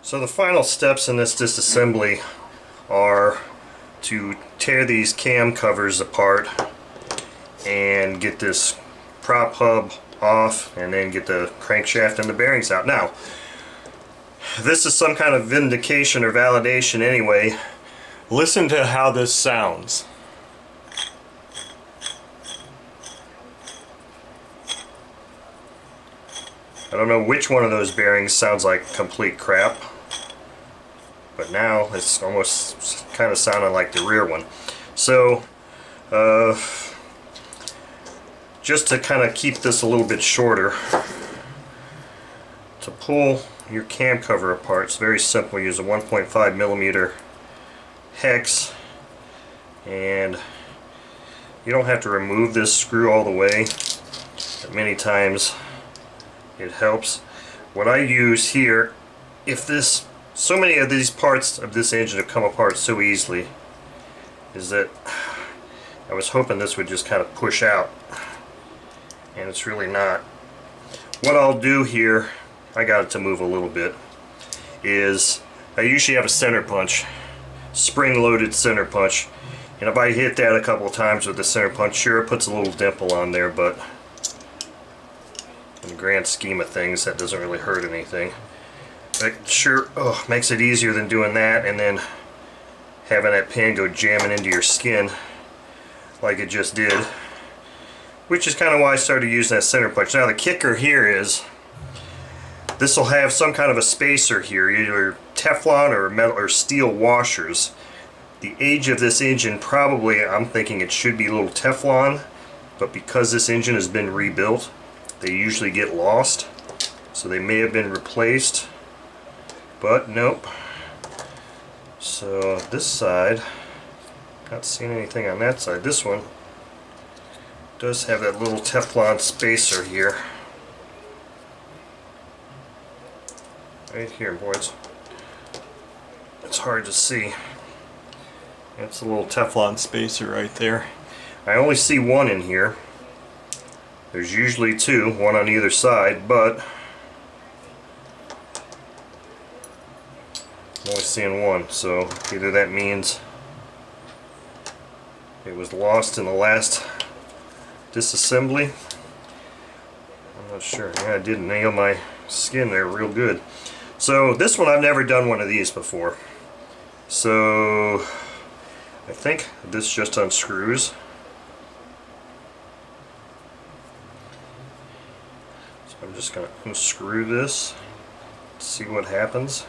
So the final steps in this disassembly are to tear these cam covers apart and get this prop hub off, and then get the crankshaft and the bearings out. Now, this is some kind of vindication or validation anyway. Listen to how this sounds. I don't know which one of those bearings sounds like complete crap, but now it's almost kind of sounding like the rear one. So just to kind of keep this a little bit shorter, to pull your cam cover apart, it's very simple. Use a 1.5 millimeter hex, and you don't have to remove this screw all the way. Many times it helps. What I use here, so many of these parts of this engine have come apart so easily, is that I was hoping this would just kind of push out, and it's really not. What I'll do here, I got it to move a little bit, is I usually have a center punch, spring-loaded center punch, and if I hit that a couple of times with the center punch, sure, it puts a little dimple on there, but in the grand scheme of things, that doesn't really hurt anything. It sure makes it easier than doing that and then having that pin go jamming into your skin like it just did, which is kind of why I started using that center punch. Now the kicker here is this will have some kind of a spacer here, either Teflon or metal or steel washers. The age of this engine, probably, I'm thinking it should be a little Teflon, but because this engine has been rebuilt, they usually get lost, so they may have been replaced, but nope. So this side, not seeing anything on that side. This one does have that little Teflon spacer here. Right here, boys. It's hard to see. It's a little Teflon spacer right there. I only see one in here. There's usually two, one on either side, but I'm only seeing one, so either that means it was lost in the last disassembly. I'm not sure. Yeah, I did nail my skin there real good. So this one, I've never done one of these before. So I think this just unscrews. So I'm just going to unscrew this, see what happens.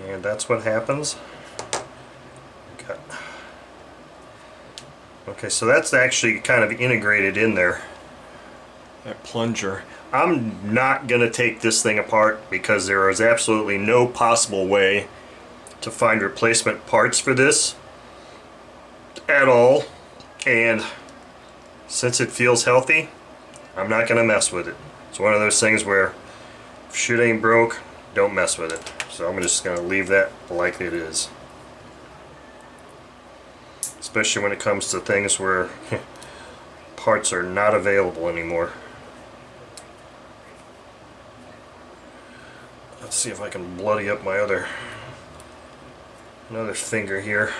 And that's what happens. Okay, so that's actually kind of integrated in there, that plunger. I'm not going to take this thing apart because there is absolutely no possible way to find replacement parts for this at all, and since it feels healthy, I'm not going to mess with it. It's one of those things where if shit ain't broke, don't mess with it. So I'm just going to leave that like it is. Especially when it comes to things where parts are not available anymore. Let's see if I can bloody up my another finger here.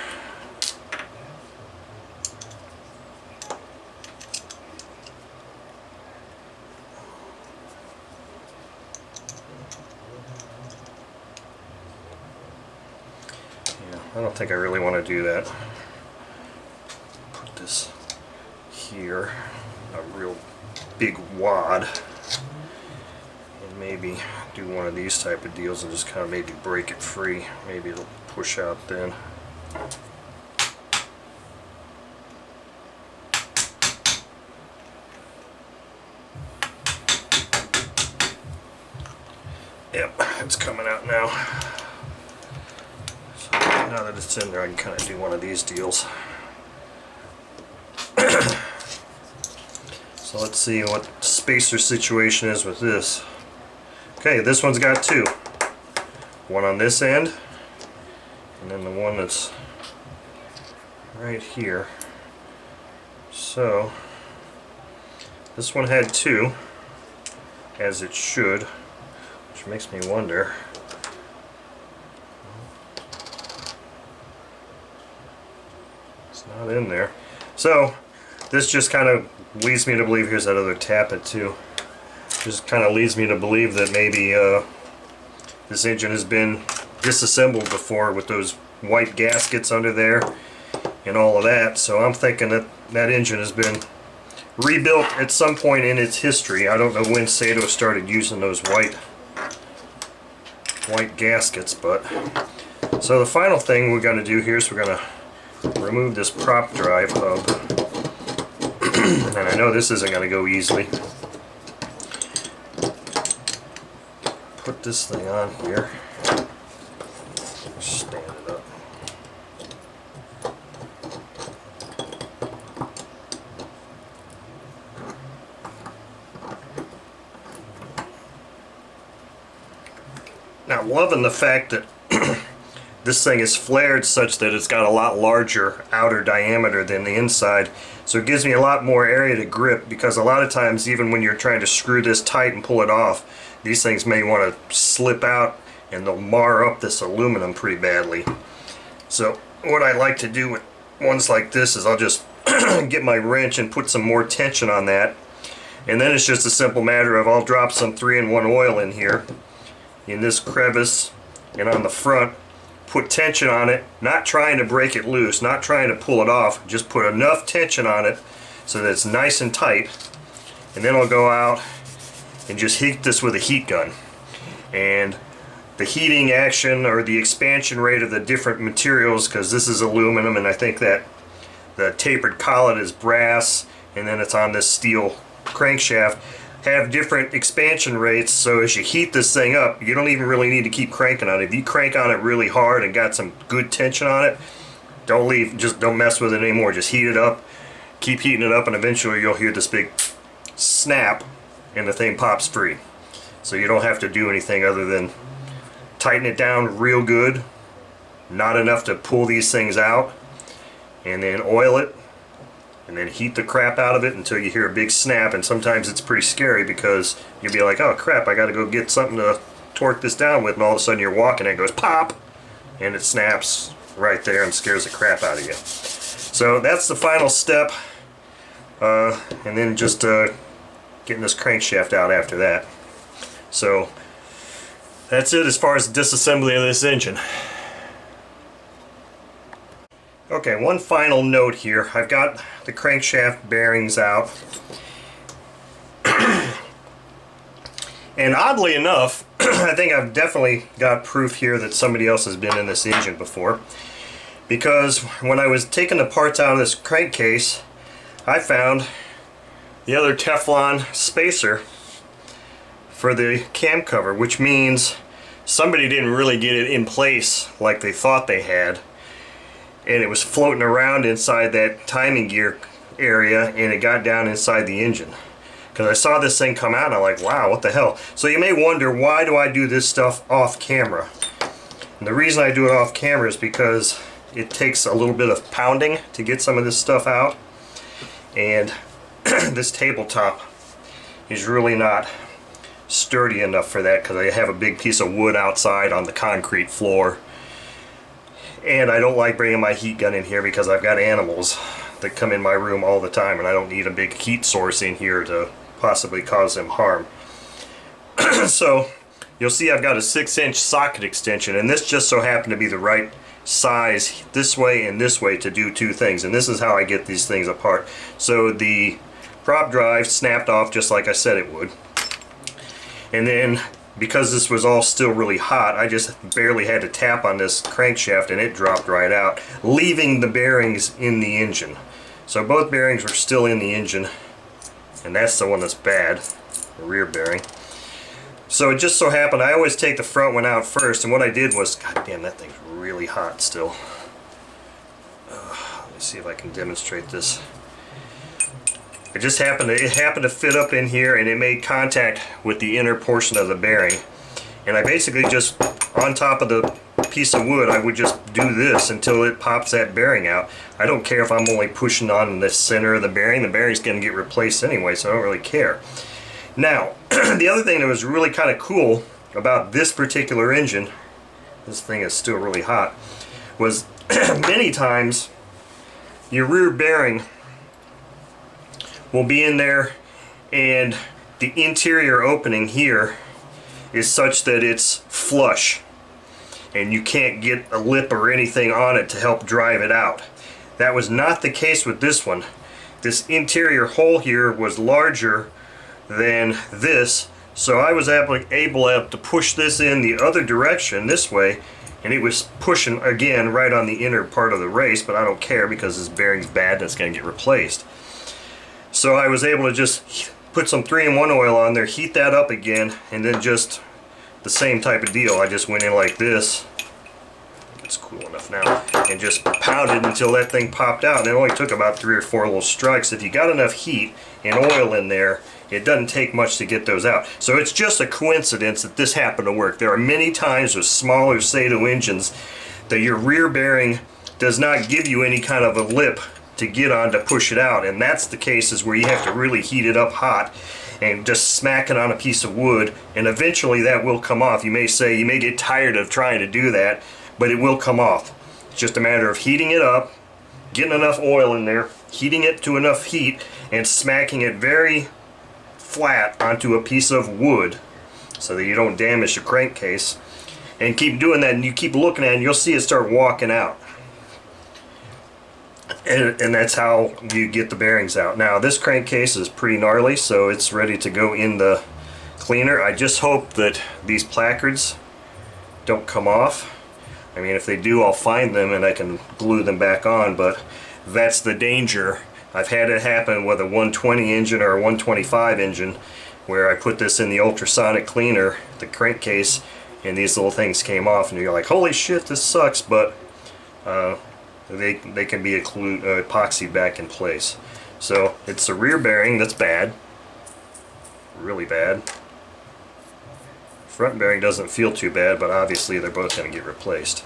Yeah, I don't think I really want to do that. Put this here, a real big wad, and maybe do one of these type of deals and just kind of maybe break it free. Maybe it'll push out then. Yep, it's coming out now. So now that it's in there, I can kind of do one of these deals. So let's see what spacer situation is with this. Okay, this one's got two. One on this end, and then the one that's right here. So this one had two, as it should, which which makes me wonder. It's not in there. So this just kind of leads me to believe, here's that other tappet too. Just kind of leads me to believe that maybe this engine has been disassembled before with those white gaskets under there and all of that. So I'm thinking that that engine has been rebuilt at some point in its history. I don't know when Saito started using those white gaskets, but so the final thing we're going to do here is we're going to remove this prop drive hub. And I know this isn't going to go easily. Put this thing on here. Stand it up. Now, loving the fact that this thing is flared such that it's got a lot larger outer diameter than the inside, so it gives me a lot more area to grip, because a lot of times even when you're trying to screw this tight and pull it off, these things may want to slip out and they'll mar up this aluminum pretty badly. So what I like to do with ones like this is I'll just get my wrench and put some more tension on that, and then it's just a simple matter of I'll drop some 3-in-1 oil in here in this crevice and on the front, put tension on it, not trying to break it loose, not trying to pull it off, just put enough tension on it so that it's nice and tight, and then I'll go out and just heat this with a heat gun. And the heating action or the expansion rate of the different materials, because this is aluminum and I think that the tapered collet is brass and then it's on this steel crankshaft, have different expansion rates. So as you heat this thing up, you don't even really need to keep cranking on it. If you crank on it really hard and got some good tension on it, don't mess with it anymore. Just heat it up, keep heating it up, and eventually you'll hear this big snap and the thing pops free. So you don't have to do anything other than tighten it down real good, not enough to pull these things out, and then oil it, and then heat the crap out of it until you hear a big snap. And sometimes it's pretty scary because you'll be like, oh crap, I gotta go get something to torque this down with, and all of a sudden you're walking and it goes pop, and it snaps right there and scares the crap out of you. So that's the final step, and then just getting this crankshaft out after that. So that's it as far as the disassembly of this engine. Okay, one final note here. I've got the crankshaft bearings out. And oddly enough, I think I've definitely got proof here that somebody else has been in this engine before. Because when I was taking the parts out of this crankcase, I found the other Teflon spacer for the cam cover, which means somebody didn't really get it in place like they thought they had, and it was floating around inside that timing gear area, and it got down inside the engine. Because I saw this thing come out and I'm like, wow, what the hell. So you may wonder, why do I do this stuff off camera? And the reason I do it off camera is because it takes a little bit of pounding to get some of this stuff out, and this tabletop is really not sturdy enough for that, because I have a big piece of wood outside on the concrete floor, and I don't like bringing my heat gun in here because I've got animals that come in my room all the time, and I don't need a big heat source in here to possibly cause them harm. So you'll see I've got a 6-inch socket extension, and this just so happened to be the right size this way and this way to do two things, and this is how I get these things apart. So the prop drive snapped off just like I said it would, and then because this was all still really hot, I just barely had to tap on this crankshaft and it dropped right out, leaving the bearings in the engine. So both bearings were still in the engine, and that's the one that's bad, the rear bearing. So it just so happened I always take the front one out first, and what I did was, god damn, that thing's really hot still. Let me see if I can demonstrate this. It just happened to fit up in here, and it made contact with the inner portion of the bearing. And I basically just, on top of the piece of wood, I would just do this until it pops that bearing out. I don't care if I'm only pushing on the center of the bearing's going to get replaced anyway, so I don't really care. Now, the other thing that was really kind of cool about this particular engine, this thing is still really hot, was many times your rear bearing will be in there and the interior opening here is such that it's flush and you can't get a lip or anything on it to help drive it out. That was not the case with this one. This interior hole here was larger than this, so I was able to push this in the other direction this way, and it was pushing again right on the inner part of the race, but I don't care because this bearing's bad and it's going to get replaced. So I was able to just put some 3-in-1 oil on there, heat that up again, and then just the same type of deal. I just went in like this, it's cool enough now, and just pounded until that thing popped out. And it only took about 3 or 4 little strikes. If you got enough heat and oil in there, it doesn't take much to get those out. So it's just a coincidence that this happened to work. There are many times with smaller Saito engines that your rear bearing does not give you any kind of a lip to get on to push it out, and that's the cases where you have to really heat it up hot and just smack it on a piece of wood, and eventually that will come off. You may say, you may get tired of trying to do that, but it will come off. It's just a matter of heating it up, getting enough oil in there, heating it to enough heat, and smacking it very flat onto a piece of wood so that you don't damage your crankcase. And keep doing that, and you keep looking at it, and you'll see it start walking out. And that's how you get the bearings out. Now this crankcase is pretty gnarly, so it's ready to go in the cleaner. I just hope that these placards don't come off. I mean, if they do, I'll find them and I can glue them back on, but that's the danger. I've had it happen with a 120 engine or a 125 engine where I put this in the ultrasonic cleaner, the crankcase, and these little things came off, and you're like, holy shit, this sucks, but they can be epoxied back in place. So it's the rear bearing that's bad, really bad. Front bearing doesn't feel too bad, but obviously they're both going to get replaced.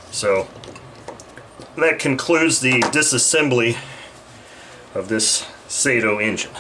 So that concludes the disassembly of this Saito engine.